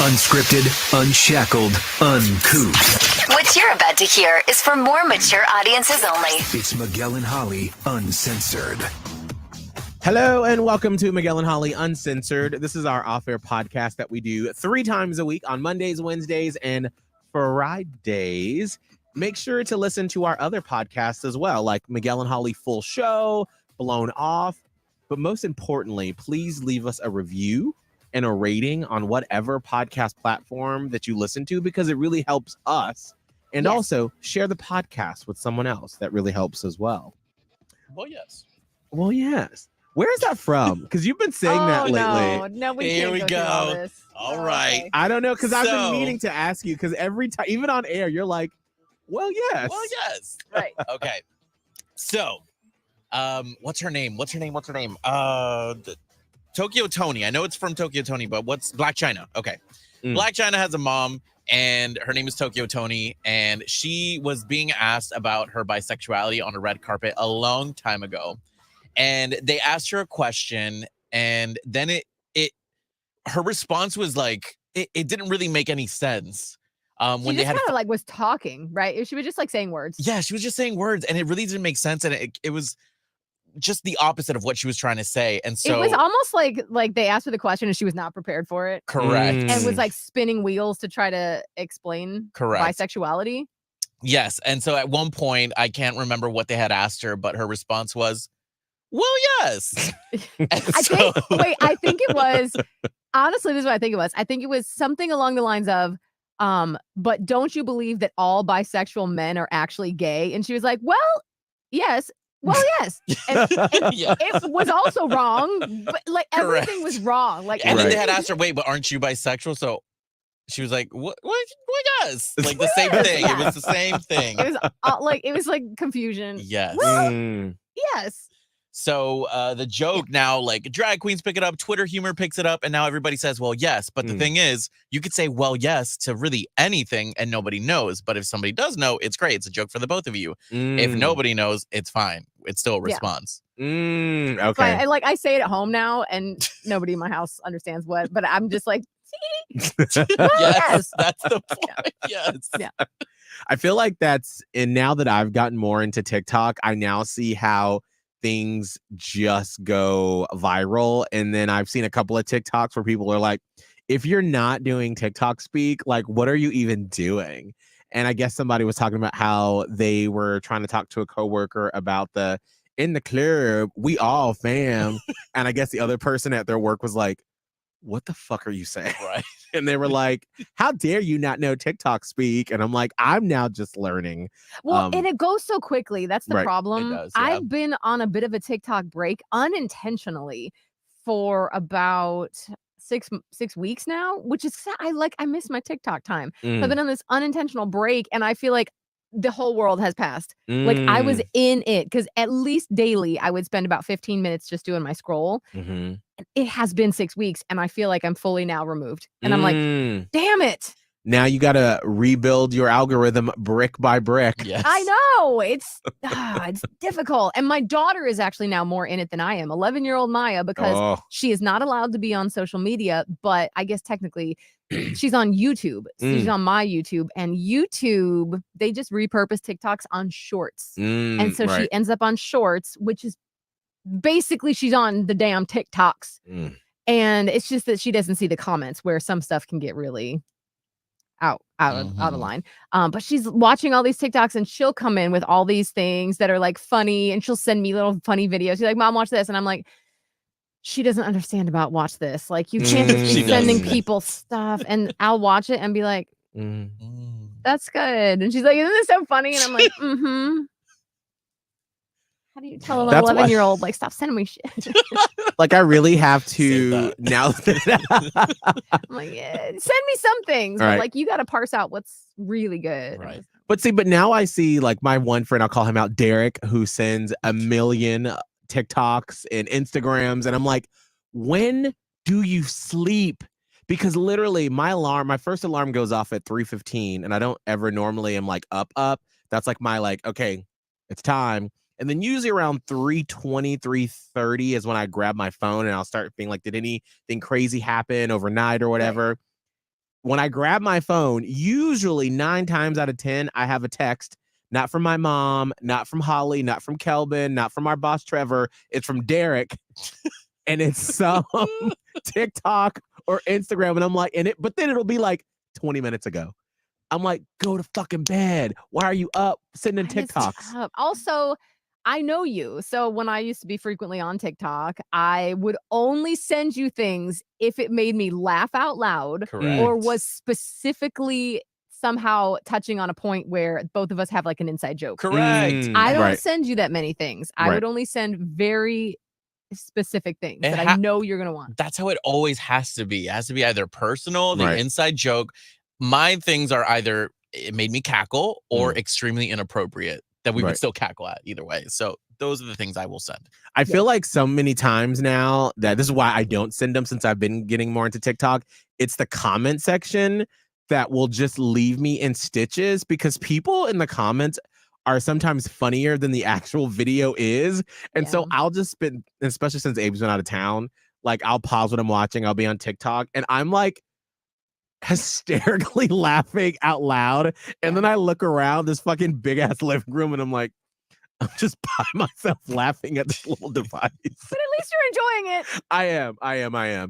Unscripted, unshackled, uncouth. What you're about to hear is for more mature audiences only. It's Miguel and Holly, Uncensored. Hello and welcome to Miguel and Holly Uncensored. This is our off-air podcast that we do 3 times a week on Mondays, Wednesdays, and Fridays. Make sure to listen to our other podcasts as well, like Miguel and Holly Full Show, Blown Off. But most importantly, please leave us a review and a rating on whatever podcast platform that you listen to, because it really helps us. And also share the podcast with someone else. That really helps as well. Well, yes. Well, yes. Where is that from? Because you've been saying that lately. No, we Here can't we go through go. all this. All right. Okay. I don't know, because I've been So- meaning to ask you, because every time, even on air, you're like, well, yes. Well, yes. Right. Okay. So, what's her name? Tokyo Tony. I know it's from Tokyo Tony, but what's Black China? Okay. Mm. Black China has a mom, and her name is Tokyo Tony, and she was being asked about her bisexuality on a red carpet a long time ago. And they asked her a question, and then her response was like, it didn't really make any sense. She When they just had kind of like was talking, right? She was just like saying words. Yeah, she was just saying words, and it really didn't make sense, and it was just the opposite of what she was trying to say. And so It was almost like they asked her the question and she was not prepared for it. correct. And was like spinning wheels to try to explain Correct. bisexuality. Yes. And so at one point, I can't remember what they had asked her, but her response was, well, yes. And I think it was, honestly, this is what I think it was. I think it was something along the lines of, but don't you believe that all bisexual men are actually gay? And she was like, well, yes. Well, yes. And Yeah. it was also wrong, but like everything was wrong. Like, And then they Right. had asked her, wait, but aren't you bisexual? So she was like, what yes? Like the same Yes, thing. yeah. It was the same thing. it was like confusion. Yes. Well, Mm. yes. So the joke now, like drag queens pick it up, Twitter humor picks it up, and now everybody says, well, yes. But the Mm. thing is, you could say, well, yes, to really anything and nobody knows. But if somebody does know, it's great. It's a joke for the both of you. If Mm. nobody knows, it's fine. It's still a Yeah. response. Mm. So Okay. I say it at home now, and nobody in my house understands what. But I'm just like, see, well, yes. That's the point. Yes. Yeah. I feel like and now that I've gotten more into TikTok, I now see how things just go viral. And then I've seen a couple of TikToks where people are like, if you're not doing TikTok speak, like, what are you even doing? And I guess somebody was talking about how they were trying to talk to a coworker about in the club, we all fam. And I guess the other person at their work was like, what the fuck are you saying? Right. And they were like, how dare you not know TikTok speak? And I'm like, I'm now just learning. Well, and it goes so quickly. That's the Right. problem. It does, yeah. I've been on a bit of a TikTok break unintentionally for about six weeks now, which is I miss my TikTok time. So I've Mm. been on this unintentional break, and I feel like the whole world has passed. Like I was in it, because at least daily I would spend about 15 minutes just doing my scroll. Mhm. It has been 6 weeks, and I feel like I'm fully now removed. And I'm like, Mm. damn it. Now you got to rebuild your algorithm brick by brick. Yes. I know it's difficult. And my daughter is actually now more in it than I am. 11-year-old Maya, because Oh. she is not allowed to be on social media, but I guess technically she's on YouTube. So she's on my YouTube, and YouTube, they just repurpose TikToks on shorts. And so she ends up on shorts, which is basically she's on the damn TikToks. Mm. And it's just that she doesn't see the comments, where some stuff can get really out of Mhm. line. But she's watching all these TikToks, and she'll come in with all these things that are like funny, and she'll send me little funny videos. She's like, Mom, watch this. And I'm like, she doesn't understand about watch this. Like, you can't just She be sending doesn't. people stuff. And I'll watch it and be like, Mm. Mm. that's good. And she's like, isn't this so funny? And I'm like, mm-hmm. How do you tell an That's why- 11-year-old, like, stop sending me shit? Like, I really have Say to that. now that I'm like, yeah, send me some things. But Right. like, you got to parse out what's really good. Right. But now I see, like, my one friend, I'll call him out, Derek, who sends a million TikToks and Instagrams, and I'm like, when do you sleep? Because literally my first alarm goes off at 3:15, and I don't ever normally am like up. That's like my okay, it's time. And then usually around 3:20, 3:30 is when I grab my phone and I'll start being like, did anything crazy happen overnight or whatever? when I grab my phone, usually 9 times out of 10, I have a text, not from my mom, not from Holly, not from Kelbin, not from our boss, Trevor. It's from Derek. And it's some TikTok or Instagram. And I'm like, but then it'll be like 20 minutes ago. I'm like, go to fucking bed. Why are you up sitting in TikToks? Also, I know you. So when I used to be frequently on TikTok, I would only send you things if it made me laugh out loud or was specifically somehow touching on a point where both of us have like an inside joke. Correct. I don't send you that many things. I would only send very specific things that I know you're going to want. That's how it always has to be. It has to be either personal, the inside joke. My things are either it made me cackle or extremely inappropriate that we would still cackle at either way. So those are the things I will send. I feel like so many times now that this is why I don't send them since I've been getting more into TikTok. It's the comment section that will just leave me in stitches because people in the comments are sometimes funnier than the actual video is. And so I'll just spend, especially since Abe's been out of town, like I'll pause what I'm watching. I'll be on TikTok and I'm like hysterically laughing out loud. And then I look around this fucking big ass living room and I'm like, I'm just by myself laughing at this little device. But at least you're enjoying it. I am. Yeah.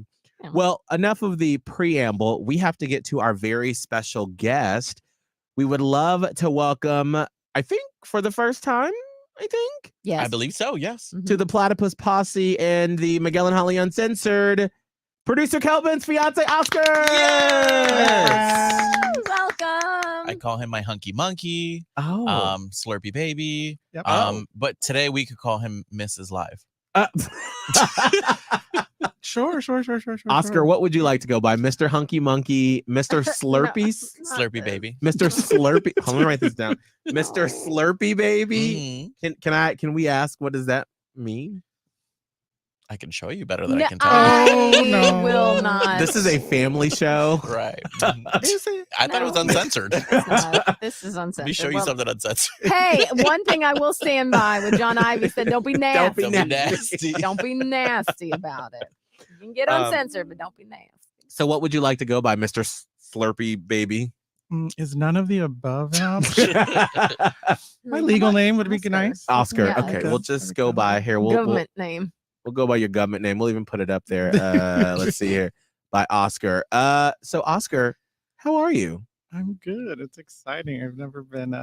Well, enough of the preamble. We have to get to our very special guest. We would love to welcome, I think for the first time, Yes. I believe so, yes. To the Platypus Posse and the Miguel and Holly Uncensored, producer Kelbin's fiance, Oscar. Yes. Welcome. I call him my hunky monkey. Slurpy baby. Yep. But today we could call him Mrs. Live. Sure. Oscar, what would you like to go by? Mr. Hunky Monkey, Mr. Slurpy? Slurpy baby. Mr. Slurpy. Let me write this down. Mr. Slurpy baby. Can we ask what does that mean? I can show you better than I can tell you. I will not. This is a family show. Right. I thought it was uncensored. This is uncensored. Let me show you something uncensored. Hey, one thing I will stand by with John Ivy said, don't be nasty. Don't be nasty. Don't be nasty about it. You can get uncensored, but don't be nasty. So what would you like to go by, Mr. Slurpy baby? Is none of the above an option? My legal name would be nice. Oscar. Yeah. Okay, we'll just go by here. Government name. We'll go by your government name. We'll even put it up there. Let's see here. By Oscar. So Oscar, how are you? I'm good. It's exciting. I've never been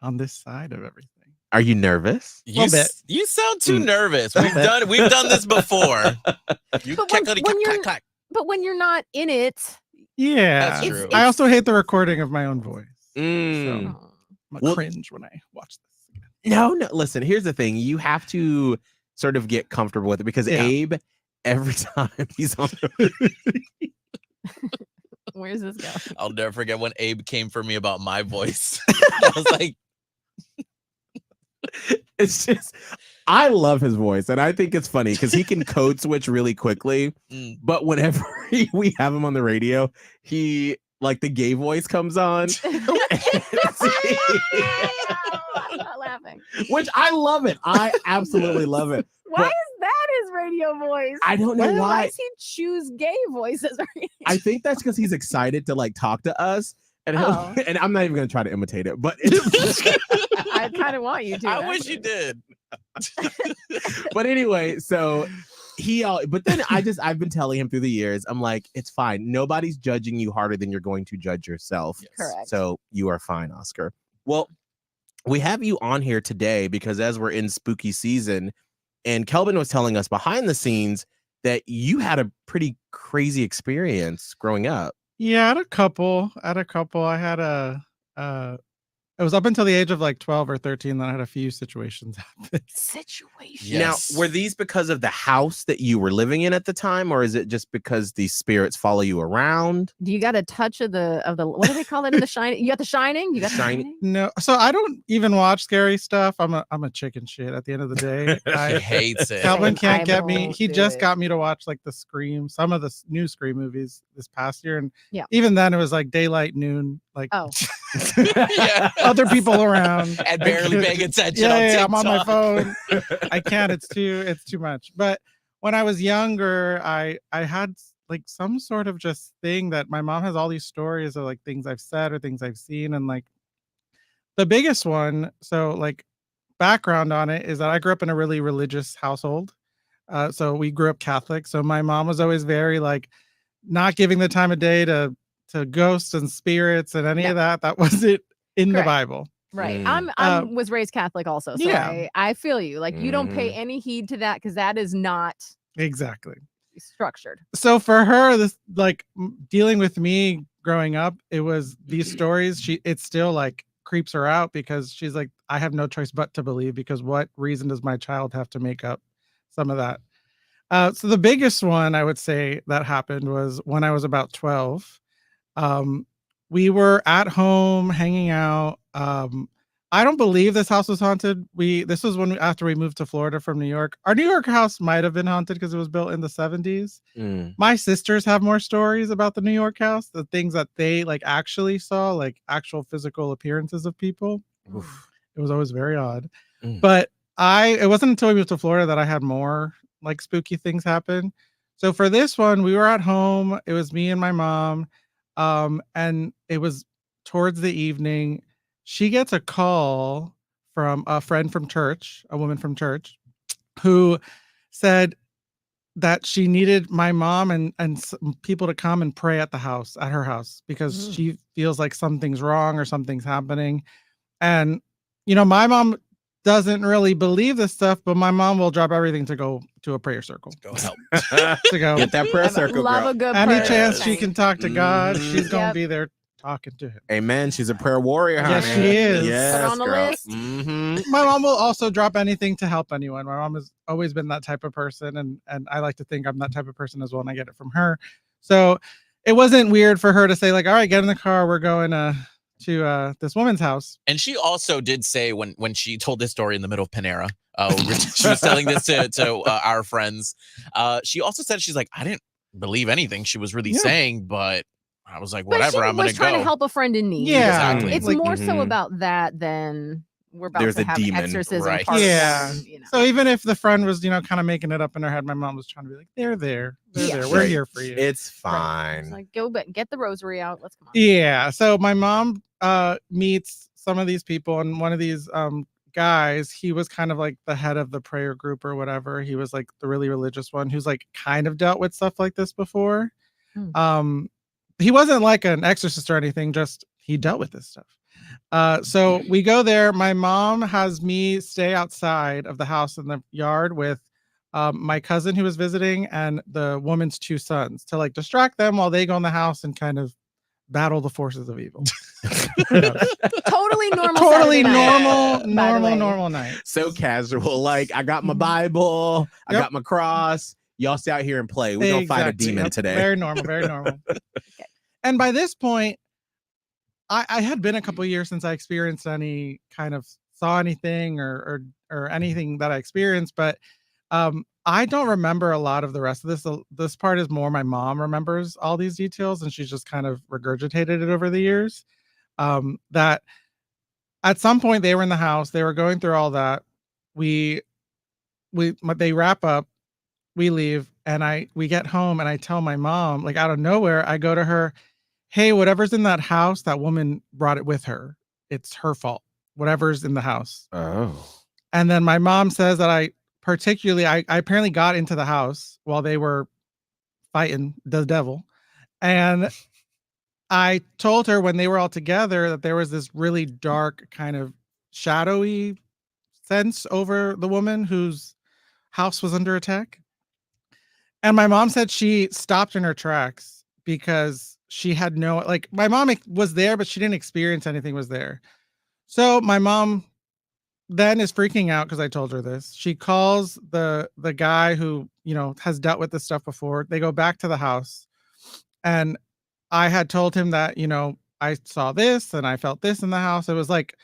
on this side of everything. Are you nervous? You sound too nervous. We've done this before. Clack. But when you're not in it, that's true. I also hate the recording of my own voice. So I'm cringe when I watch this again. No. Listen, here's the thing. You have to sort of get comfortable with it because Abe, every time he's on where's this go? I'll never forget when Abe came for me about my voice. I was like, it's just, I love his voice and I think it's funny because he can code switch really quickly. But whenever we have him on the radio, he like the gay voice comes on. I'm not laughing. Which I love it. I absolutely love it. Why is that his radio voice? I don't know why. Why does he choose gay voices? I think that's because he's excited to like talk to us. And, and I'm not even going to try to imitate it, but I kind of want you to. I wish you did. But anyway, so but then I've been telling him through the years, I'm like, it's fine. Nobody's judging you harder than you're going to judge yourself. Yes. Correct. So you are fine, Oscar. Well, we have you on here today because as we're in spooky season, and Kelbin was telling us behind the scenes that you had a pretty crazy experience growing up. Yeah, I had a couple. I had it was up until the age of like 12 or 13 that I had a few situations happen. Situations. Yes. Now, were these because of the house that you were living in at the time, or is it just because the spirits follow you around? Do you got a touch of the what do they call it in The Shining? You got The Shining? You got Shining? No. So I don't even watch scary stuff. I'm a chicken shit at the end of the day. He hates it. Kelvin can't get me. He just got me to watch like the Scream, some of the new Scream movies this past year, and even then it was like daylight, noon, like other people around and barely paying attention. Yeah, I'm on my phone. I can't. It's too much. But when I was younger, I had like some sort of just thing that my mom has all these stories of like things I've said or things I've seen. And like the biggest one, so like background on it is that I grew up in a really religious household. So we grew up Catholic. So my mom was always very like not giving the time of day to ghosts and spirits and any of that. That wasn't in the Bible. Right. I was raised Catholic also. So I feel you. Like you don't pay any heed to that because that is not exactly structured. So for her, this like dealing with me growing up, it was these stories. It still like creeps her out because she's like, I have no choice but to believe, because what reason does my child have to make up some of that? So the biggest one I would say that happened was when I was about 12. We were at home hanging out. I don't believe this house was haunted. This was after we moved to Florida from New York. Our New York house might have been haunted because it was built in the 70s. My sisters have more stories about the New York house, the things that they like actually saw, like actual physical appearances of people. It was always very odd. But it wasn't until we moved to Florida that I had more like spooky things happen. So for this one, we were at home. It was me and my mom. And it was towards the evening. She gets a call from a friend from church, a woman from church, who said that she needed my mom and some people to come and pray at her house, because she feels like something's wrong or something's happening. And, my mom doesn't really believe this stuff, but my mom will drop everything to go to a prayer circle. Go help. To go get that prayer circle. Love girl. a good Any prayer. chance she can talk to God, she's gonna be there talking to him. Amen. She's a prayer warrior. Yes, honey. she is. Yes, Put her on the girl. list. My mom will also drop anything to help anyone. My mom has always been that type of person, and I like to think I'm that type of person as well, and I get it from her. So it wasn't weird for her to say like, all right, get in the car, we're going to this woman's house. And she also did say when she told this story in the middle of Panera, she was telling this to our friends. She also said, she's like, I didn't believe anything she was really saying, but I was like, whatever, I'm gonna go. She was trying to help a friend in need. Yeah, exactly. It's more so about that than we're about There's to a have demon. exorcism. Right. Part Yeah. one, So even if the friend was, kind of making it up in her head, my mom was trying to be like, they're there. We're here for you. It's fine. It's like, go back, get the rosary out. Let's come on. Yeah. So my mom meets some of these people, and one of these guys, he was kind of like the head of the prayer group or whatever. He was like the really religious one who's like kind of dealt with stuff like this before. He wasn't like an exorcist or anything, just he dealt with this stuff. So we go there. My mom has me stay outside of the house in the yard with my cousin who was visiting and the woman's 2 sons to like distract them while they go in the house and kind of battle the forces of evil. Totally normal. Totally Saturday night, normal night. So casual. Like, I got my Bible, I got my cross. Y'all stay out here and play. We're gonna fight a demon today. Very normal, very normal. And by this point, I had been a couple of years since I experienced any kind of saw anything or anything that I experienced, but I don't remember a lot of the rest of this. This part is more my mom remembers all these details, and she's just kind of regurgitated it over the years. That at some point they were in the house, they were going through all that. They wrap up, we leave, and we get home, and I tell my mom, like out of nowhere, I go to her, hey, whatever's in that house, that woman brought it with her. It's her fault. Whatever's in the house. Oh. And then my mom says that I apparently got into the house while they were fighting the devil. And I told her when they were all together that there was this really dark kind of shadowy sense over the woman whose house was under attack. And my mom said she stopped in her tracks because she had my mom was there, but she didn't experience anything was there. So my mom then is freaking out because I told her this. She calls the guy who, has dealt with this stuff before. They go back to the house, and I had told him that, I saw this and I felt this in the house. It was like,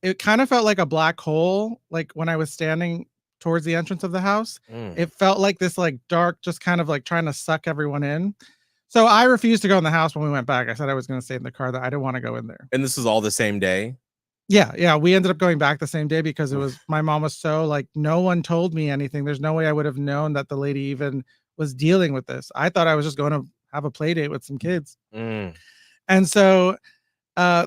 it kind of felt like a black hole. Like when I was standing towards the entrance of the house, it felt like this like dark, just kind of like trying to suck everyone in. So I refused to go in the house when we went back. I said I was going to stay in the car, that I didn't want to go in there. And this was all the same day? Yeah. We ended up going back the same day because my mom was so like, no one told me anything. There's no way I would have known that the lady even was dealing with this. I thought I was just going to have a play date with some kids. Mm. And so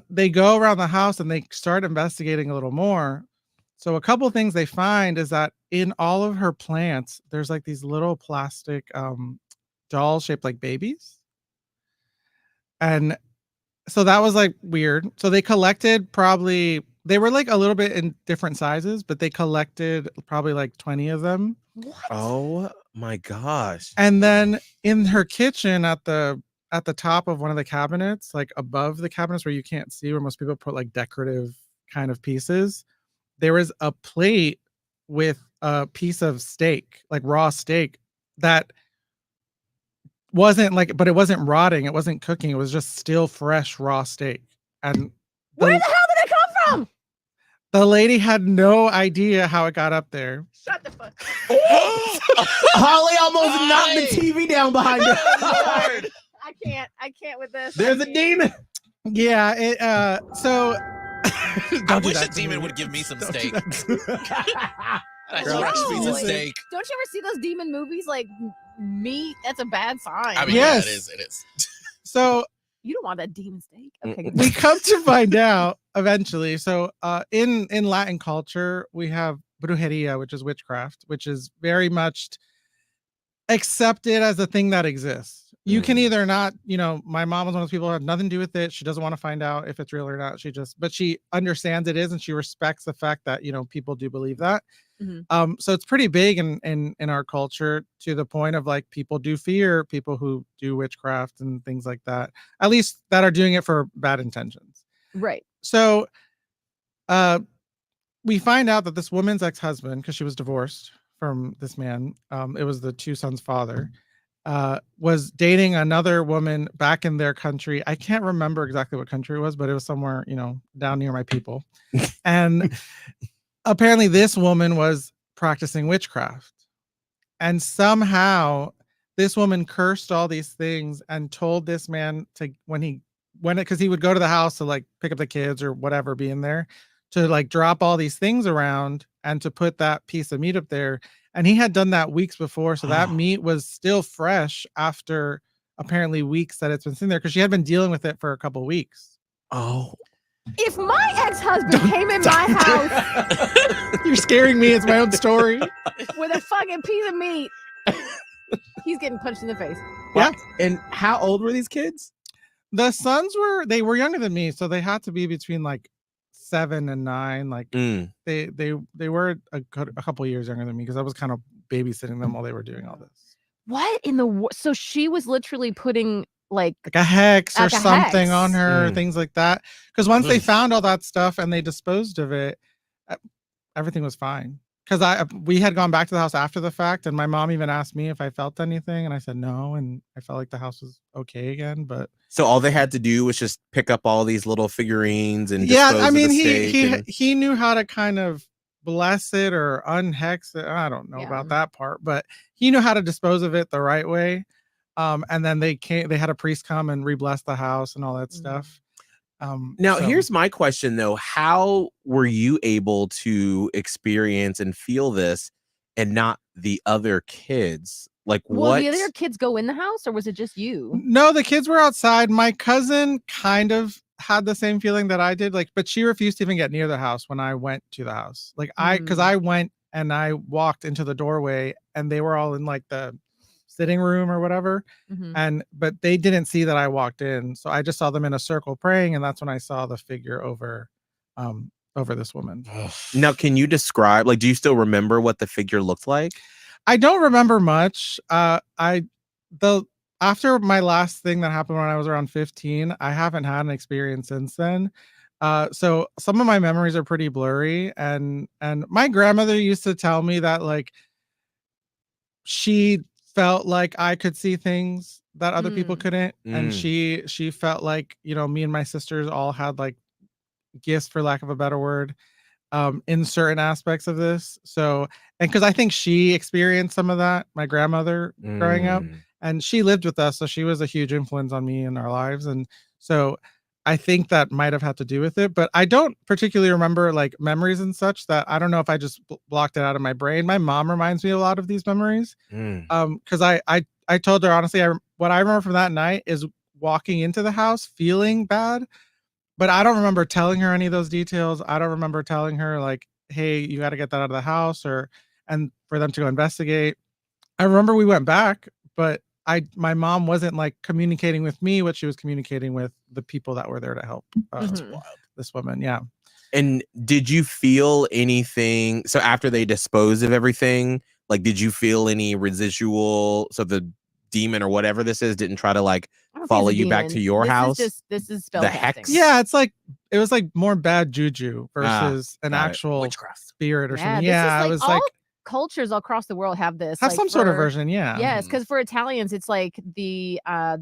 they go around the house and they start investigating a little more. So a couple of things they find is that in all of her plants, there's like these little plastic dolls shaped like babies. And so that was like weird. So they collected they were like a little bit in different sizes, but they collected probably like 20 of them. What? Oh my gosh. And then in her kitchen at the top of one of the cabinets, like above the cabinets where you can't see, where most people put like decorative kind of pieces, there was a plate with a piece of steak, like raw steak, that wasn't like, but it wasn't rotting, it wasn't cooking, it was just still fresh raw steak. And Where the hell did it come from? the lady had no idea how it got up there. Shut the fuck. Holly almost knocked the TV down behind her. I can't with this. There's a demon. Yeah, it so I wish a demon would give me some steak. A fresh piece of steak. Don't you ever see those demon movies like meat? That's a bad sign. I mean, Yes. yeah, it is. So You don't want that demon steak. Okay. we come to find out eventually. So in Latin culture, we have brujeria, which is witchcraft, which is very much accepted as a thing that exists. You can either not, my mom was one of those people who had nothing to do with it. She doesn't want to find out if it's real or not. But she understands it is, and she respects the fact that, people do believe that. Mhm. So it's pretty big in our culture, to the point of like people do fear people who do witchcraft and things like that, at least that are doing it for bad intentions. Right. So we find out that this woman's ex-husband, because she was divorced from this man, it was the two sons' father, was dating another woman back in their country. I can't remember exactly what country it was, but it was somewhere, down near my people. And apparently this woman was practicing witchcraft. And somehow this woman cursed all these things and told this man to, because he would go to the house to like pick up the kids or whatever, be in there, to like drop all these things around and to put that piece of meat up there. And he had done that weeks before. So that meat was still fresh after apparently weeks that it's been sitting there, because she had been dealing with it for a couple of weeks. Oh. If my ex-husband came in my house You're scaring me. It's my own story. with a fucking piece of meat, he's getting punched in the face. Yeah. And how old were these kids? The sons were younger than me. So they had to be between like 7 and 9. Like they were a couple years younger than me, because I was kind of babysitting them while they were doing all this. What in the so she was literally putting like a hex or Like a something hex. on her, things like that. Because once they found all that stuff and they disposed of it, everything was fine. Because we had gone back to the house after the fact, and my mom even asked me if I felt anything, and I said no, and I felt like the house was okay again. But So all they had to do was just pick up all these little figurines and yeah, dispose I of mean, the steak he knew how to kind of bless it or unhex it. I don't know Yeah. about that part, but he knew how to dispose of it the right way. And then they had a priest come and re-bless the house and all that stuff. Now, so- here's my question, though. How were you able to experience and feel this and not the other kids? Like, Well, what? the other kids go in the house, or was it just you? No, the kids were outside. My cousin kind of had the same feeling that I did, like, but she refused to even get near the house when I went to the house. Like because I went and I walked into the doorway, and they were all in like the sitting room or whatever. But they didn't see that I walked in. So I just saw them in a circle praying. And that's when I saw the figure over this woman. Now, can you describe, like, do you still remember what the figure looked like? I don't remember much. After my last thing that happened when I was around 15, I haven't had an experience since then. So some of my memories are pretty blurry, and my grandmother used to tell me that like she felt like I could see things that other people couldn't, and she felt like, me and my sisters all had like gifts, for lack of a better word, in certain aspects of this. So, and because I think she experienced some of that, my grandmother growing up, and she lived with us, so she was a huge influence on me in our lives. And so I think that might have had to do with it, but I don't particularly remember like memories and such. That I don't know if I just blocked it out of my brain. My mom reminds me a lot of these memories. Because I told her honestly, what I remember from that night is walking into the house feeling bad, but I don't remember telling her any of those details. I don't remember telling her like, hey, you got to get that out of the house, and for them to go investigate. I remember we went back, but my mom wasn't like communicating with me what she was communicating with the people that were there to help this woman. Yeah. And did you feel anything? So after they disposed of everything, like, did you feel any residual? So the demon or whatever this is didn't try to like follow you back to your house? This is spell The casting. hex? Yeah, it was like more bad juju versus an got it. actual Witchcraft. spirit or something. This Yeah, is it was all like cultures across the world have this. have like some sort of for- version. Yeah. Yes, because for Italians, it's like the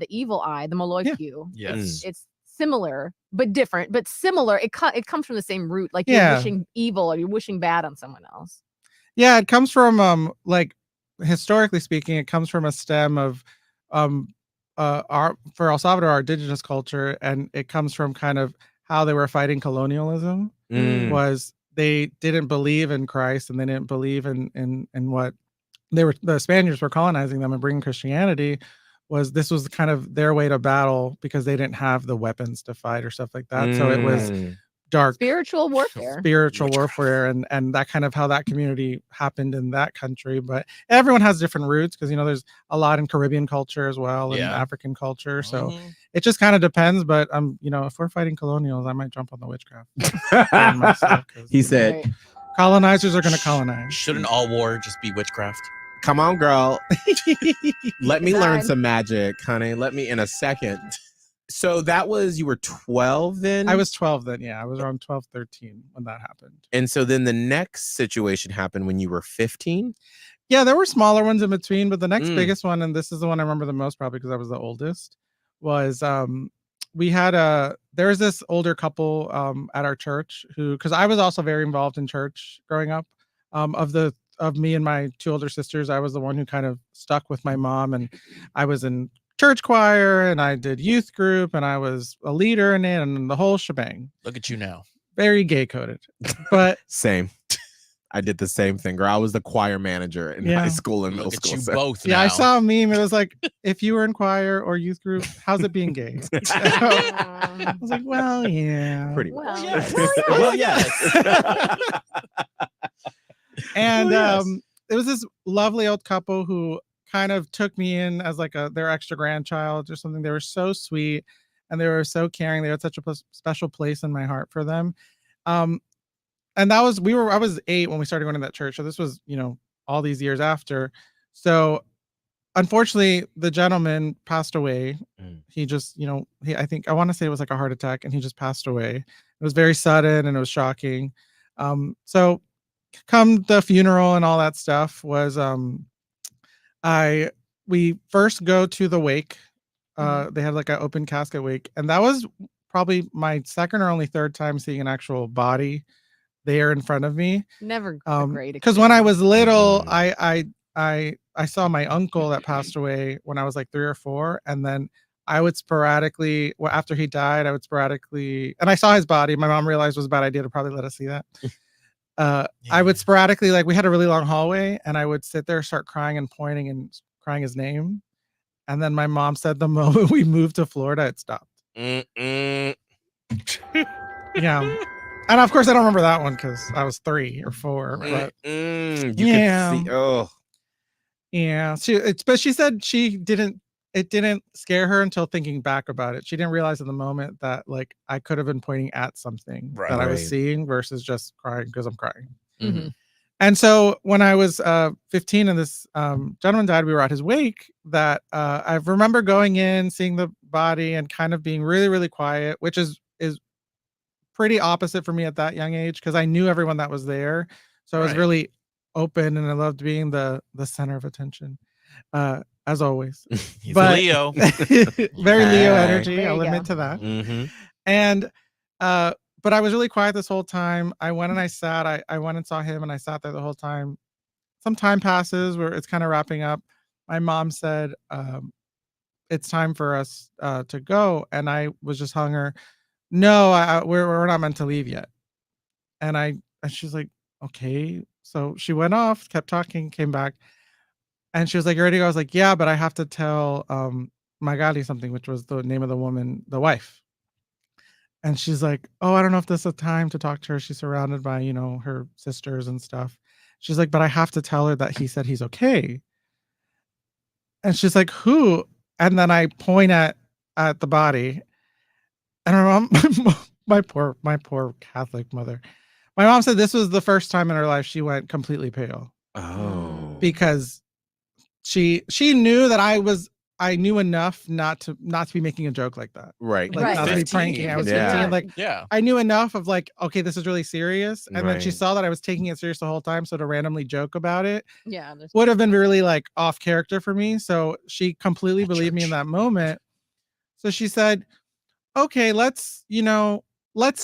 evil eye, the maloicu. Yes. It's similar but different, but similar. It comes from the same root. Like Yeah. you're wishing evil or you're wishing bad on someone else. Yeah, it comes from like historically speaking, it comes from a stem of our for El Salvador, our indigenous culture, and it comes from kind of how they were fighting colonialism. Was they didn't believe in Christ and they didn't believe in what the Spaniards were colonizing them and bringing Christianity. This was kind of their way to battle because they didn't have the weapons to fight or stuff like that. So it was dark Spiritual warfare. Warfare and that kind of how that community happened in that country. But everyone has different roots because there's a lot in Caribbean culture as well and African culture. So it just kind of depends. But if we're fighting colonials, I might jump on the witchcraft. myself, He said, Right. colonizers are going to colonize. Shouldn't all war just be witchcraft? come on, girl. Let me learn Fine. some magic, honey. Let me in a second. So you were 12 then? I was 12 then. Yeah, I was around 12, 13 when that happened. And so then the next situation happened when you were 15? Yeah, there were smaller ones in between, but the next biggest one, and this is the one I remember the most probably because I was the oldest, was there was this older couple at our church because I was also very involved in church growing up. Of me and my two older sisters, I was the one who kind of stuck with my mom, and I was in church choir and I did youth group and I was a leader in it and the whole shebang. Look at you now. Very gay coded, but Same. I did the same thing, girl. I was the choir manager in high school and middle Look at school. you so- both yeah, now. I saw a meme. It was like, if you were in choir or youth group, how's it being gay? I was like, well, yeah. Pretty Well, much. yes. Well, yes. And Well, yes. it was this lovely old couple who kind of took me in as like their extra grandchild or something. They were so sweet and they were so caring. They had such a special place in my heart for them. And I was 8 when we started going to that church. So this was, all these years after. So unfortunately, the gentleman passed away. He just, I think I want to say it was like a heart attack and he just passed away. It was very sudden and it was shocking. So come the funeral and all that stuff was, we first go to the wake. They had like an open casket wake. And that was probably my second or only third time seeing an actual body there in front of me. Never a great because when I was little, Mhm. I saw my uncle that passed away when I was like 3 or 4, and then I would sporadically, after he died, and I saw his body. My mom realized it was a bad idea to probably let us see that. I would sporadically, like, we had a really long hallway, and I would sit there, start crying and pointing and crying his name, and then my mom said the moment we moved to Florida, it stopped. Mm-mm. Yeah. And of course, I don't remember that one because I was 3 or 4. But You Yeah. could see. Oh, yeah, but she said it didn't scare her until thinking back about it. She didn't realize in the moment that like I could have been pointing at something that I was Right. seeing versus just crying because I'm crying. Mhm. And so when I was 15 and this gentleman died, we were at his wake. That I remember going in, seeing the body, and kind of being really, really quiet, which is pretty opposite for me at that young age because I knew everyone that was there. So I was Right. really open and I loved being the center of attention, as always. He's But- a Leo. Very Leo Hey. energy. There you I'll go. admit to that. Mm-hmm. And but I was really quiet this whole time. I went and I sat. I went and saw him and I sat there the whole time. Some time passes where it's kind of wrapping up. My mom said, it's time for us to go. And I was just hung her. no, we're not meant to leave yet. And she's like, okay. So she went off, kept talking, came back, and she was like, you ready to go? I was like, yeah, but I have to tell Magali something, which was the name of the woman, the wife. And she's like, oh, I don't know if this is a time to talk to her. She's surrounded by, her sisters and stuff. She's like, but I have to tell her that he said he's okay. And she's like, who? And then I point at the body. And her mom, my poor Catholic mother. My mom said this was the first time in her life she went completely pale. Oh. Because she knew that I knew enough not to be making a joke like that. Right. Like, not to be 15. pranking. I was Yeah. 15. Like, Yeah. I knew enough of like, okay, this is really serious. And then she Right. saw that I was taking it serious the whole time. So to randomly joke about it Yeah. would have been really like off character for me. So she completely At believed me in church. that moment. So she said, okay, let's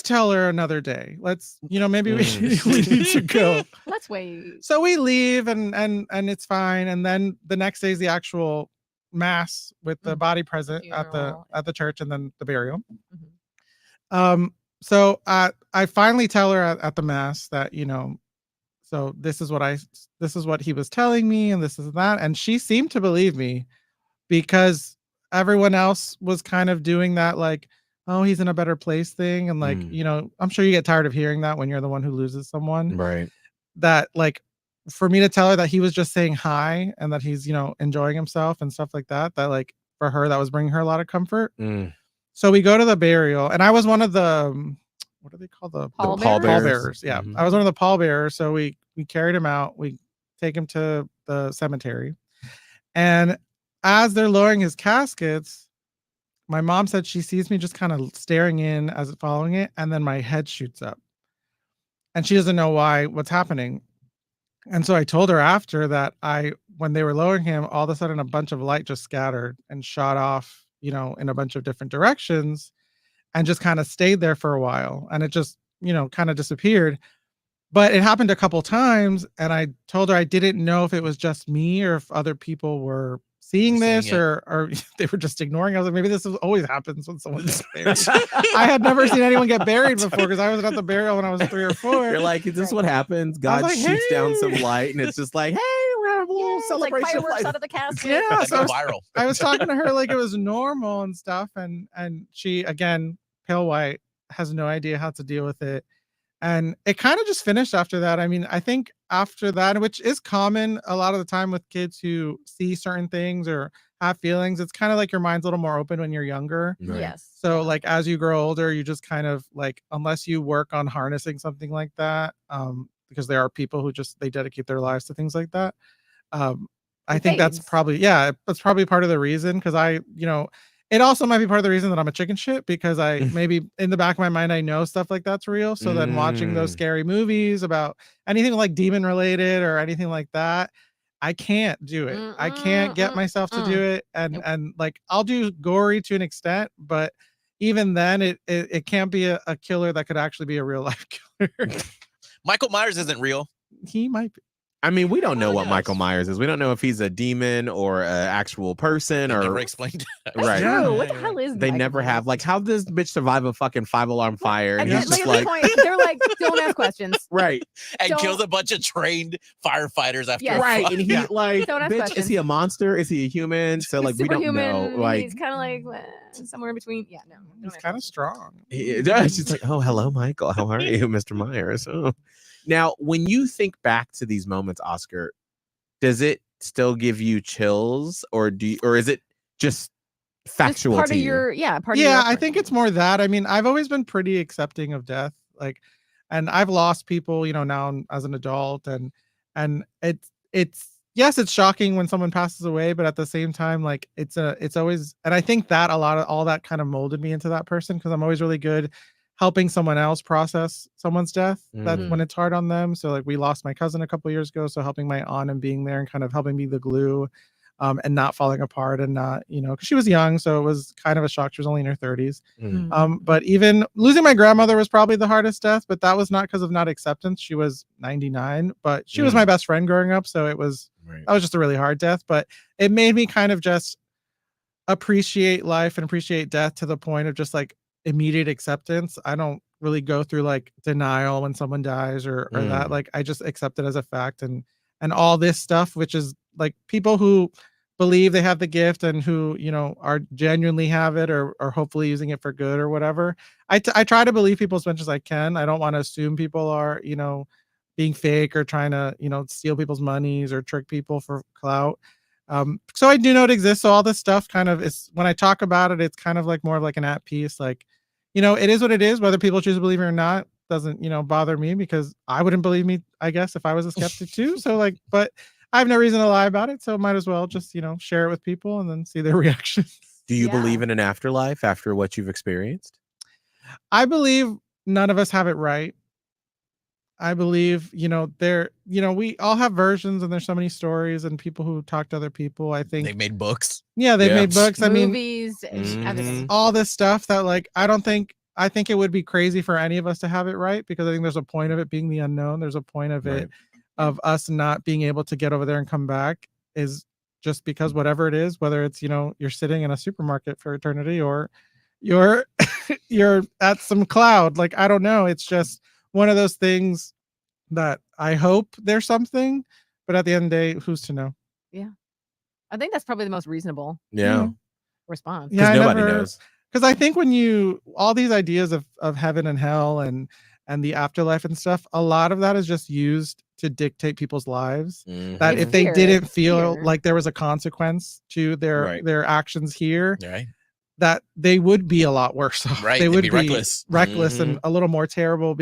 tell her another day. Let's, maybe we need to go. Let's wait. So we leave and it's fine. And then the next day is the actual mass with the body present at the church, and then the burial. So I finally tell her at the mass that, so this is what he was telling me, and this is that. And she seemed to believe me, because everyone else was kind of doing that, like, oh, he's in a better place thing. And like, I'm sure you get tired of hearing that when you're the one who loses someone. Right. That like, for me to tell her that he was just saying hi and that he's, enjoying himself and stuff like that, that like for her, that was bringing her a lot of comfort. So we go to the burial, and I was one of the, what do they call the pallbearers? Yeah. I was one of the pallbearers. So we carried him out. We take him to the cemetery. And as they're lowering his caskets, my mom said she sees me just kind of staring in as following it. And then my head shoots up, and she doesn't know what's happening. And so I told her after that when they were lowering him, all of a sudden a bunch of light just scattered and shot off, in a bunch of different directions, and just kind of stayed there for a while. And it just, kind of disappeared. But it happened a couple times. And I told her I didn't know if it was just me or if other people were seeing this or they were just ignoring. I was like, maybe this always happens when someone gets buried. I had never seen anyone get buried before, because I was at the burial when I was 3 or 4. You're like, is this what happens? God like, shoots down some hey. light, and it's just like, hey, we're having a little celebration. Like of fireworks life. out of the casket. Yeah, So viral. I was talking to her like it was normal and stuff, and she, again, pale white, has no idea how to deal with it. And it kind of just finished after that. I mean, I think after that, which is common a lot of the time with kids who see certain things or have feelings, it's kind of like your mind's a little more open when you're younger. Right. Yes. So like as you grow older, you just kind of like, unless you work on harnessing something like that, because there are people who they dedicate their lives to things like that. I think that's probably part of the reason, because it also might be part of the reason that I'm a chicken shit, because I maybe in the back of my mind, I know stuff like that's real. So then watching those scary movies about anything like demon related or anything like that, I can't do it. I can't get myself to do it. And like, I'll do gory to an extent, but even then it can't be a killer that could actually be a real life killer. Michael Myers isn't real. He might be. I mean, we don't know what Michael Myers is. We don't know if he's a demon or an actual person, or never explained. Right. True. What the hell is They Michael never Myers? have. Like, how does this bitch survive a fucking 5-alarm fire? And At he's this just like, point, they're like, don't ask questions. right, And Don't- kills a bunch of trained firefighters after. Yes. a right. fight. And he like, Don't ask bitch, is questions. he a monster? Is he a human? So like, we don't Superhuman. know. Like, He's kind of like somewhere in between. Yeah, no. He's kind of strong. she's like, oh, hello, Michael. How are you, Mr. Myers? Oh. Now, when you think back to these moments, Oscar, does it still give you chills, or is it just factual part to of you? your part of your I upbringing. think it's more that. I mean, I've always been pretty accepting of death, like, and I've lost people, now as an adult, and it's yes, it's shocking when someone passes away, but at the same time, like, it's always, and I think that all that kind of molded me into that person, because I'm always really good helping someone else process someone's death, that when it's hard on them. So like, we lost my cousin a couple years ago, so helping my aunt and being there and kind of helping be the glue, and not falling apart, and not, because she was young, so it was kind of a shock. She was only in her 30s. But even losing my grandmother was probably the hardest death, but that was not because of not acceptance. She was 99, but she was my best friend growing up, so that was just a really hard death. But it made me kind of just appreciate life and appreciate death to the point of just like, immediate acceptance. I don't really go through like denial when someone dies or that. Like I just accept it as a fact, and all this stuff, which is like people who believe they have the gift and who, you know, are genuinely have it or hopefully using it for good or whatever. I try to believe people as much as I can. I don't want to assume people are, you know, being fake or trying to, you know, steal people's monies or trick people for clout. So I do know it exists. So all this stuff kind of is, when I talk about it, it's kind of like more of like an at piece. Like, you know, it is what it is. Whether people choose to believe it or not doesn't, you know, bother me, because I wouldn't believe me, I guess, if I was a skeptic too. So like, but I have no reason to lie about it. So might as well just, you know, share it with people and then see their reactions. Do you believe in an afterlife after what you've experienced? I believe none of us have it right. I believe, you know, we all have versions, and there's so many stories and people who talk to other people. I think They made books. Yeah, they've made books. Movies, everything. All this stuff that like, I think it would be crazy for any of us to have it right, because I think there's a point of it being the unknown. There's a point of it of us not being able to get over there and come back, is just because whatever it is, whether it's, you know, you're sitting in a supermarket for eternity or you're you're at some cloud. Like, I don't know. It's just one of those things that I hope there's something, but at the end of the day, who's to know? Yeah. I think that's probably the most reasonable response. Yeah, nobody knows. Because I think when all these ideas of heaven and hell and the afterlife and stuff, a lot of that is just used to dictate people's lives. That It's if they fear. didn't It's feel fear. like there was a consequence to their actions here, Right. that they would be a lot worse off. Right, They they'd would be reckless. and a little more terrible,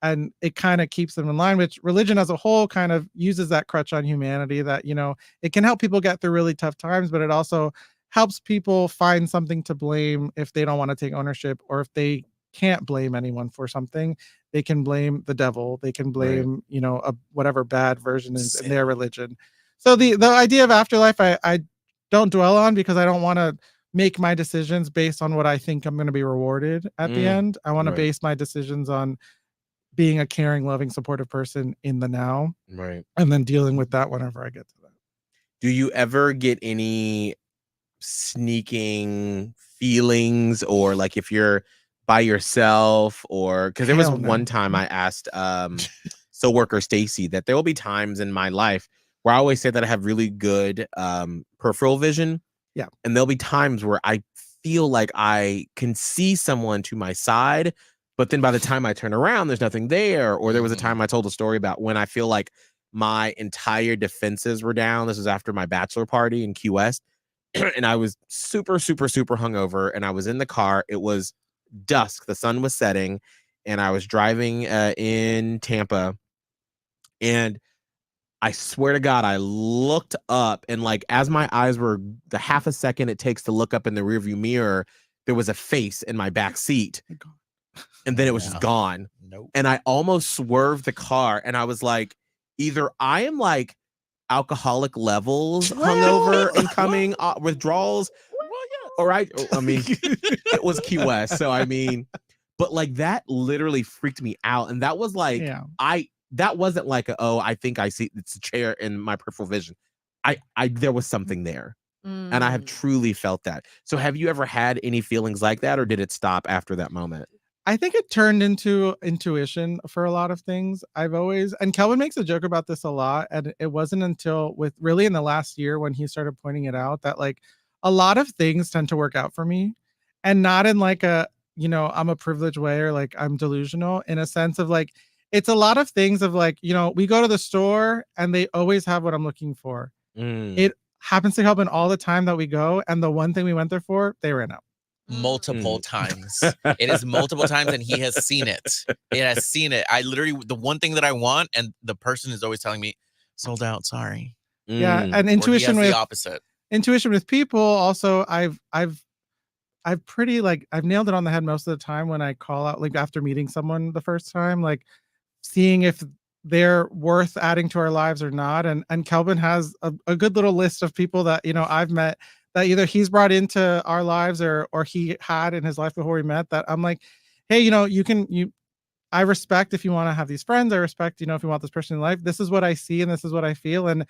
and it kind of keeps them in line, which religion as a whole kind of uses that crutch on humanity, that, you know, it can help people get through really tough times, but it also helps people find something to blame if they don't want to take ownership, or if they can't blame anyone for something. They can blame the devil. They can blame, you know, whatever bad version is in their religion. So the idea of afterlife, I don't dwell on, because I don't want to make my decisions based on what I think I'm going to be rewarded at the end. I want to base my decisions on being a caring, loving, supportive person in the now. Right. And then dealing with that whenever I get to that. Do you ever get any sneaking feelings, or like if you're by yourself, or because there was one time I asked worker Stacy that there will be times in my life where I always say that I have really good peripheral vision. Yeah. And there'll be times where I feel like I can see someone to my side, but then by the time I turn around, there's nothing there. Or there was a time I told a story about when I feel like my entire defenses were down. This was after my bachelor party in Key West. And I was super, super, super hungover. And I was in the car. It was dusk. The sun was setting. And I was driving in Tampa. And I swear to God, I looked up, and like as my eyes were the half a second it takes to look up in the rearview mirror, there was a face in my back seat. And then it was just gone. Nope. And I almost swerved the car, and I was like, either I am like alcoholic levels hungover and coming withdrawals, or I mean, it was Key West. So I mean, but like that literally freaked me out. And that was like, that wasn't like I think I see it's a chair in my peripheral vision. There was something there. And I have truly felt that. So have you ever had any feelings like that, or did it stop after that moment? I think it turned into intuition for a lot of things. I've always, and Kelvin makes a joke about this a lot, and it wasn't until really in the last year when he started pointing it out that like a lot of things tend to work out for me, and not in like a, you know, I'm a privileged way or like I'm delusional, in a sense of like, it's a lot of things of like, you know, we go to the store and they always have what I'm looking for. It happens to happen all the time that we go, and the one thing we went there for, they ran out. Multiple times. It is multiple times, and he has seen it. It has seen it. I literally, the one thing that I want, and the person is always telling me, sold out, sorry. Yeah, and intuition with the opposite. Intuition with people also, I've pretty like, I've nailed it on the head most of the time when I call out, like after meeting someone the first time, like seeing if they're worth adding to our lives or not. And Kelbin has a good little list of people that, you know, I've met that either he's brought into our lives or he had in his life before we met, that I'm like, hey, you know, I respect if you want to have these friends. I respect, you know, if you want this person in life. This is what I see and this is what I feel. And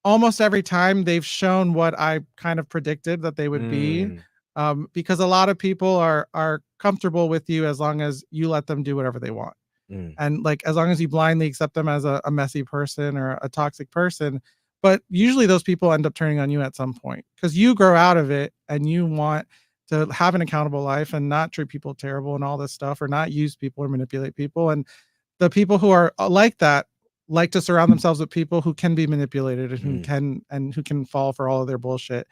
almost every time they've shown what I kind of predicted that they would be. because a lot of people are comfortable with you as long as you let them do whatever they want. And like, as long as you blindly accept them as a messy person or a toxic person. But usually those people end up turning on you at some point because you grow out of it and you want to have an accountable life and not treat people terrible and all this stuff, or not use people or manipulate people. And the people who are like that like to surround themselves with people who can be manipulated and who can fall for all of their bullshit.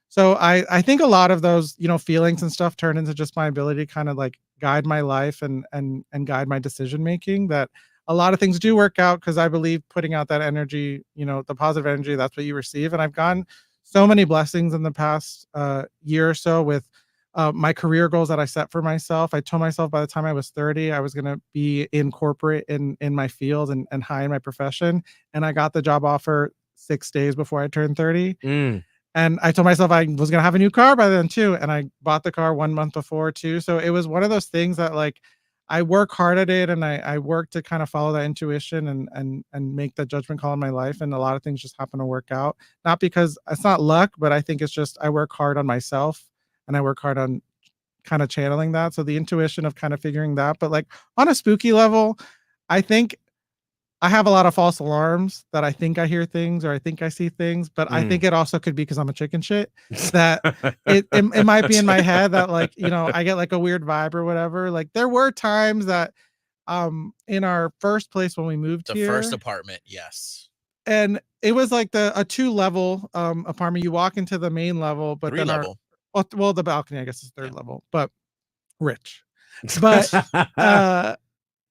So I think a lot of those, feelings and stuff turn into just my ability to kind of like guide my life and guide my decision making. That a lot of things do work out because I believe putting out that energy, the positive energy, that's what you receive. And I've gotten so many blessings in the past year or so with my career goals that I set for myself. I told myself by the time I was 30, I was going to be in corporate in my field and high in my profession. And I got the job offer 6 days before I turned 30. And I told myself I was going to have a new car by then too. And I bought the car 1 month before too. So it was one of those things that like, I work hard at it and I work to kind of follow that intuition and make that judgment call in my life. And a lot of things just happen to work out. Not because it's not luck, but I think it's just, I work hard on myself and I work hard on kind of channeling that. So the intuition of kind of figuring that, but like on a spooky level, I think I have a lot of false alarms that I think I hear things or I think I see things, but I think it also could be because I'm a chicken shit that it might be in my head that like, I get like a weird vibe or whatever. Like there were times that in our first place when we moved The here, first apartment, yes. and it was like a 2-level apartment. You walk into the main level, but 3 then level. well, the balcony, I guess, is 3rd level, but rich. But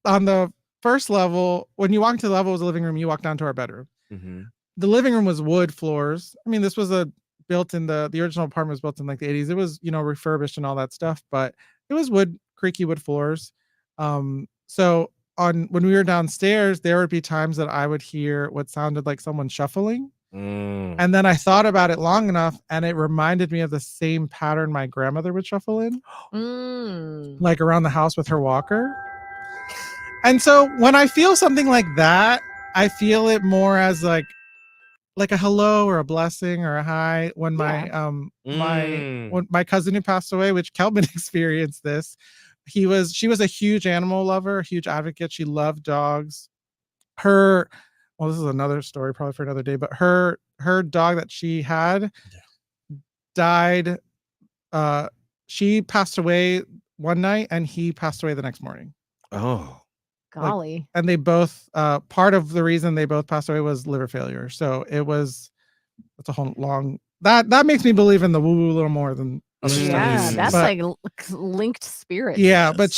on the first level, when you walk into the level, was a living room. You walk down to our bedroom. The living room was wood floors. I mean, this was built in the original apartment was built in like the 80s. It was, refurbished and all that stuff, but it was creaky wood floors. So when we were downstairs, there would be times that I would hear what sounded like someone shuffling. And then I thought about it long enough and it reminded me of the same pattern my grandmother would shuffle in, like around the house with her walker. And so when I feel something like that, I feel it more as like a hello or a blessing or a hi. When when my cousin who passed away, which Kelbin experienced this, she was a huge animal lover, a huge advocate. She loved dogs. This is another story probably for another day, but her dog that she had died. She passed away one night and he passed away the next morning. Oh. Golly. And they both part of the reason they both passed away was liver failure. So that's a whole long that makes me believe in the woo-woo a little more than other stuff. That's like linked spirits. Yeah, yes. But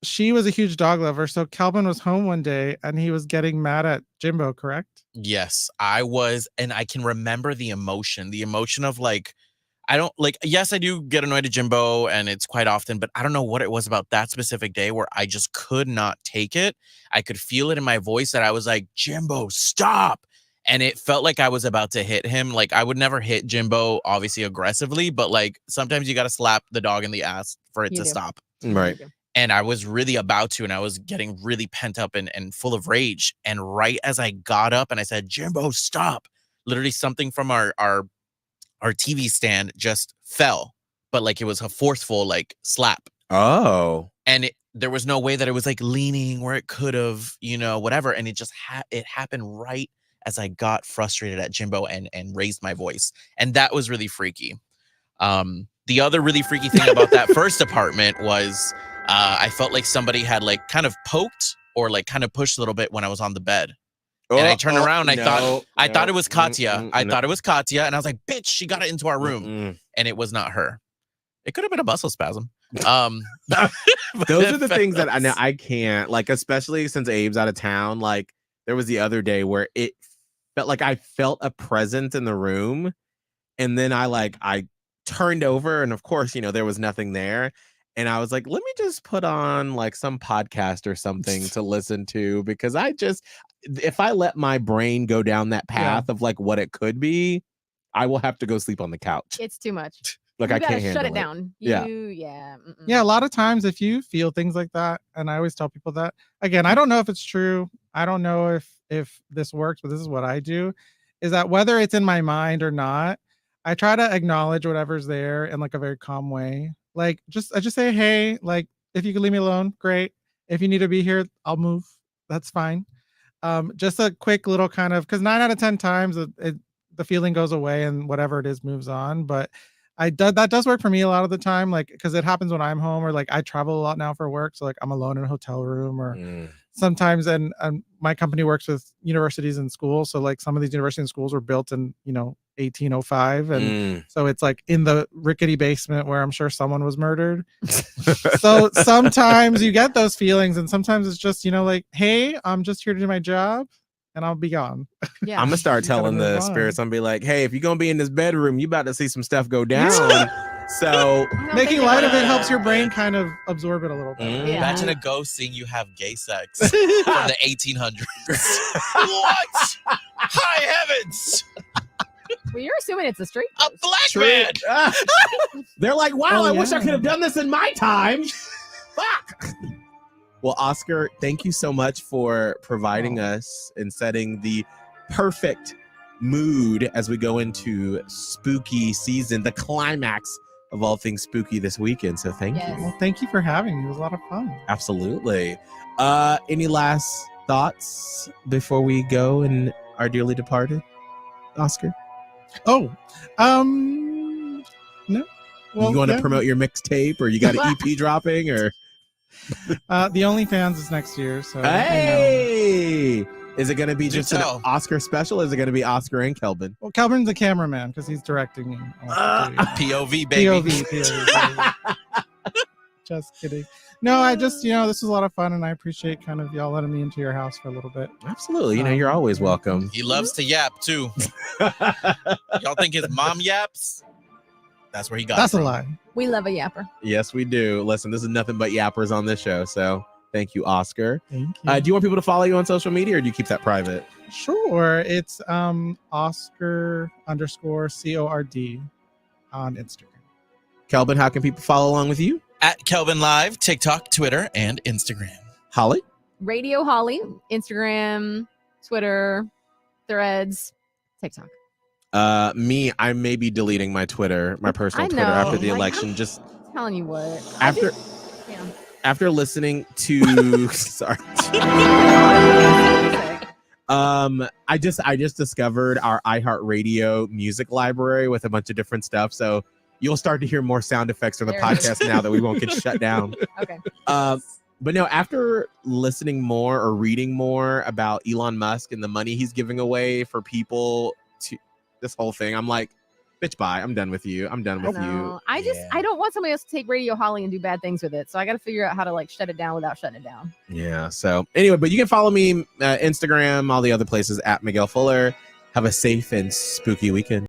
she was a huge dog lover. So Kelvin was home one day and he was getting mad at Jimbo, correct? Yes, I was, and I can remember the emotion of like, yes, I do get annoyed at Jimbo and it's quite often, but I don't know what it was about that specific day where I just could not take it. I could feel it in my voice that I was like, Jimbo, stop. And it felt like I was about to hit him. Like I would never hit Jimbo, obviously aggressively, but like sometimes you got to slap the dog in the ass for it to stop. Right. And I was really about to, and I was getting really pent up and full of rage. And right as I got up and I said, Jimbo, stop, literally something from our TV stand just fell, but like it was a forceful like slap. Oh. And there was no way that it was like leaning where it could have, whatever. And it just it happened right as I got frustrated at Jimbo and raised my voice. And that was really freaky. The other really freaky thing about that first apartment was I felt like somebody had like kind of poked or like kind of pushed a little bit when I was on the bed. And I turned around and I thought it was Katya. I thought it was Katya. And I was like, bitch, she got it into our room. And it was not her. It could have been a muscle spasm. Those are the things that I know I can't, like, especially since Abe's out of town. Like there was the other day where it felt like I felt a presence in the room. And then I turned over and of course, there was nothing there. And I was like, let me just put on like some podcast or something to listen to, because if I let my brain go down that path of like what it could be, I will have to go sleep on the couch. It's too much. Like I can't handle shut it it. down. Yeah. Yeah. A lot of times if you feel things like that, and I always tell people that, again, I don't know if it's true. I don't know if this works, but this is what I do, is that whether it's in my mind or not, I try to acknowledge whatever's there in like a very calm way. Like I just say, hey, like if you could leave me alone, great. If you need to be here, I'll move. That's fine. Just a quick little kind of, because 9 out of 10 times the feeling goes away and whatever it is moves on. But that does work for me a lot of the time, like because it happens when I'm home, or like I travel a lot now for work, so like I'm alone in a hotel room, or sometimes, and my company works with universities and schools, so like some of these universities and schools were built in 1805, and so it's like in the rickety basement where I'm sure someone was murdered. So sometimes you get those feelings, and sometimes it's just like, hey, I'm just here to do my job and I'll be gone. Yeah. I'm gonna start telling the spirits, I'm gonna be like, hey, if you're gonna be in this bedroom, you about to see some stuff go down. So making light of it helps your brain kind of absorb it a little bit. Imagine a ghost seeing you have gay sex from the 1800s. What? High heavens! Well, you're assuming it's a straight A ghost. black man. They're like, wow, Oh, I wish I yeah. could have done this in my time. Fuck. Well, Oscar, thank you so much for providing us and setting the perfect mood as we go into spooky season, the climax of all things spooky this weekend. So thank you. Well, thank you for having me. It was a lot of fun. Absolutely. Any last thoughts before we go and are dearly departed, Oscar? Oh, no. Well, you want to yeah. promote your mixtape, or you got an EP dropping, or? The OnlyFans is next year, so Hey, is it going to be Do just an tell. Oscar special? Or is it going to be Oscar and Kelbin? Well, Kelbin's the cameraman because he's directing me. POV, baby. POV. Just kidding. No, I just this was a lot of fun, and I appreciate kind of y'all letting me into your house for a little bit. Absolutely. You're always welcome. He loves to yap too. Y'all think his mom yaps? That's where he got That's it a from. lie. We love a yapper. Yes, we do. Listen, this is nothing but yappers on this show. So thank you, Oscar. Thank you. Do you want people to follow you on social media, or do you keep that private? Sure. It's Oscar_CORD on Instagram. Kelbin, how can people follow along with you? At Kelvin Live, TikTok, Twitter, and Instagram. Holly? Radio Holly, Instagram, Twitter, Threads, TikTok. Me, I may be deleting my Twitter, my personal I Twitter know. after the Like, election. Just Telling you what. after listening to sorry. I just discovered our iHeartRadio music library with a bunch of different stuff. So you'll start to hear more sound effects on the There. podcast now that we won't get shut down. Okay. But no, after listening more or reading more about Elon Musk and the money he's giving away for people to this whole thing, I'm like, bitch, bye. I'm done with you. I'm done with you. I don't want somebody else to take Radio Holly and do bad things with it. So I got to figure out how to like shut it down without shutting it down. Yeah. So anyway, but you can follow me Instagram, all the other places at Miguel Fuller. Have a safe and spooky weekend.